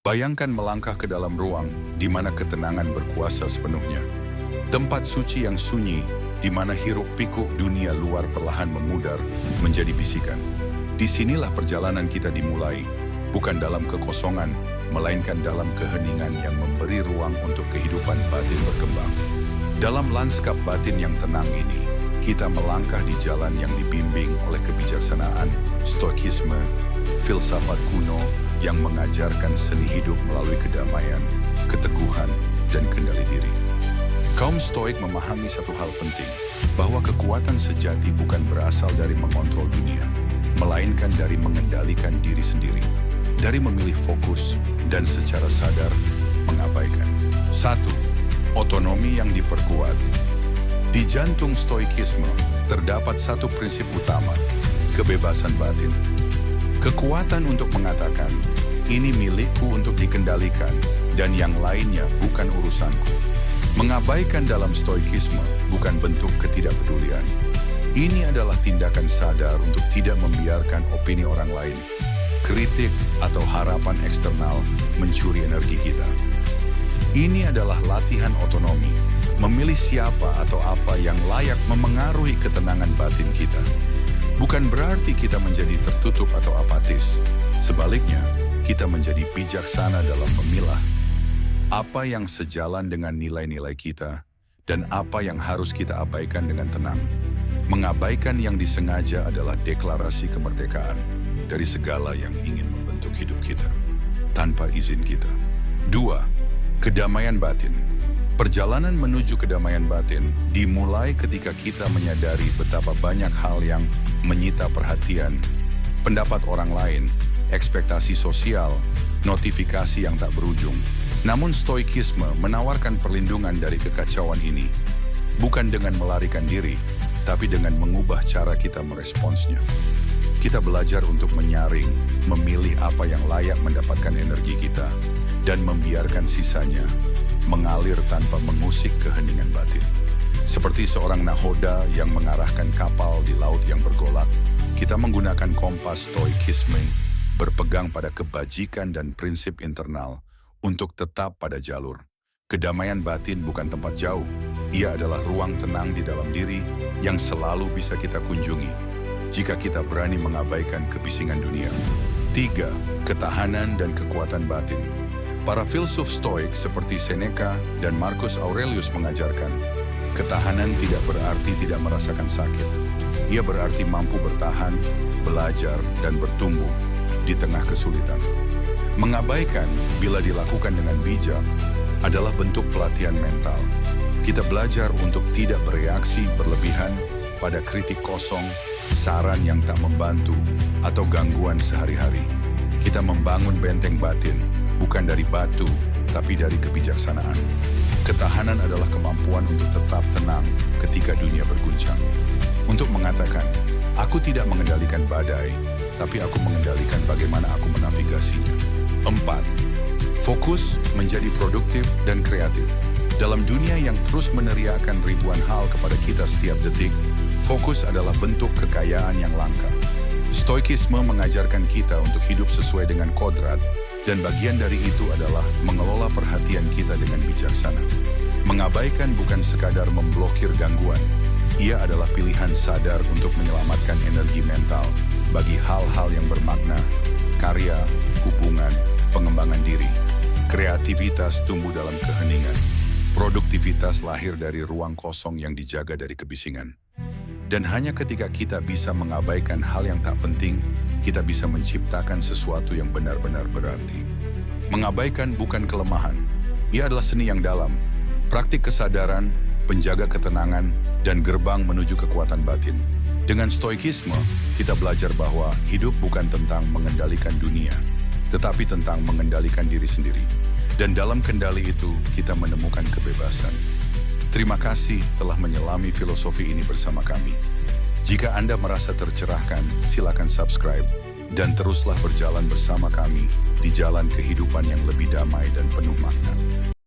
Bayangkan melangkah ke dalam ruang di mana ketenangan berkuasa sepenuhnya. Tempat suci yang sunyi, di mana hiruk-pikuk dunia luar perlahan memudar menjadi bisikan. Disinilah perjalanan kita dimulai, bukan dalam kekosongan, melainkan dalam keheningan yang memberi ruang untuk kehidupan batin berkembang. Dalam lanskap batin yang tenang ini, kita melangkah di jalan yang dibimbing oleh kebijaksanaan, stoikisme, filsafat kuno yang mengajarkan seni hidup melalui kedamaian, keteguhan, dan kendali diri. Kaum Stoik memahami satu hal penting, bahwa kekuatan sejati bukan berasal dari mengontrol dunia, melainkan dari mengendalikan diri sendiri, dari memilih fokus dan secara sadar mengabaikan. 1. Otonomi yang diperkuat. Di jantung stoikisme terdapat satu prinsip utama, kebebasan batin. Kekuatan untuk mengatakan, ini milikku untuk dikendalikan dan yang lainnya bukan urusanku. Mengabaikan dalam stoikisme bukan bentuk ketidakpedulian. Ini adalah tindakan sadar untuk tidak membiarkan opini orang lain, kritik atau harapan eksternal mencuri energi kita. Ini adalah latihan otonomi, memilih siapa atau apa yang layak memengaruhi ketenangan batin kita. Bukan berarti kita menjadi tertutup atau apatis. Sebaliknya, kita menjadi bijaksana dalam memilah apa yang sejalan dengan nilai-nilai kita dan apa yang harus kita abaikan dengan tenang. Mengabaikan yang disengaja adalah deklarasi kemerdekaan dari segala yang ingin membentuk hidup kita tanpa izin kita. 2. Kedamaian batin. Perjalanan menuju kedamaian batin dimulai ketika kita menyadari betapa banyak hal yang menyita perhatian, pendapat orang lain, ekspektasi sosial, notifikasi yang tak berujung. Namun stoikisme menawarkan perlindungan dari kekacauan ini, bukan dengan melarikan diri, tapi dengan mengubah cara kita meresponsnya. Kita belajar untuk menyaring, memilih apa yang layak mendapatkan energi kita, dan membiarkan sisanya mengalir tanpa mengusik keheningan batin. Seperti seorang nahoda yang mengarahkan kapal di laut yang bergolak, kita menggunakan kompas stoikisme, berpegang pada kebajikan dan prinsip internal untuk tetap pada jalur. Kedamaian batin bukan tempat jauh, ia adalah ruang tenang di dalam diri yang selalu bisa kita kunjungi jika kita berani mengabaikan kebisingan dunia. 3. Ketahanan dan kekuatan batin. Para filsuf Stoik seperti Seneca dan Marcus Aurelius mengajarkan, ketahanan tidak berarti tidak merasakan sakit. Ia berarti mampu bertahan, belajar, dan bertumbuh di tengah kesulitan. Mengabaikan bila dilakukan dengan bijak adalah bentuk pelatihan mental. Kita belajar untuk tidak bereaksi berlebihan pada kritik kosong, saran yang tak membantu, atau gangguan sehari-hari. Kita membangun benteng batin, bukan dari batu, tapi dari kebijaksanaan. Ketahanan adalah kemampuan untuk tetap tenang ketika dunia berguncang. Untuk mengatakan, aku tidak mengendalikan badai, tapi aku mengendalikan bagaimana aku menavigasinya. 4. Fokus menjadi produktif dan kreatif. Dalam dunia yang terus meneriakan ribuan hal kepada kita setiap detik, fokus adalah bentuk kekayaan yang langka. Stoikisme mengajarkan kita untuk hidup sesuai dengan kodrat, dan bagian dari itu adalah mengelola perhatian kita dengan bijaksana. Mengabaikan bukan sekadar memblokir gangguan, ia adalah pilihan sadar untuk menyelamatkan energi mental bagi hal-hal yang bermakna, karya, hubungan, pengembangan diri. Kreativitas tumbuh dalam keheningan. Produktivitas lahir dari ruang kosong yang dijaga dari kebisingan. Dan hanya ketika kita bisa mengabaikan hal yang tak penting, kita bisa menciptakan sesuatu yang benar-benar berarti. Mengabaikan bukan kelemahan, ia adalah seni yang dalam, praktik kesadaran, penjaga ketenangan, dan gerbang menuju kekuatan batin. Dengan stoikisme, kita belajar bahwa hidup bukan tentang mengendalikan dunia, tetapi tentang mengendalikan diri sendiri. Dan dalam kendali itu, kita menemukan kebebasan. Terima kasih telah menyelami filosofi ini bersama kami. Jika Anda merasa tercerahkan, silakan subscribe dan teruslah berjalan bersama kami di jalan kehidupan yang lebih damai dan penuh makna.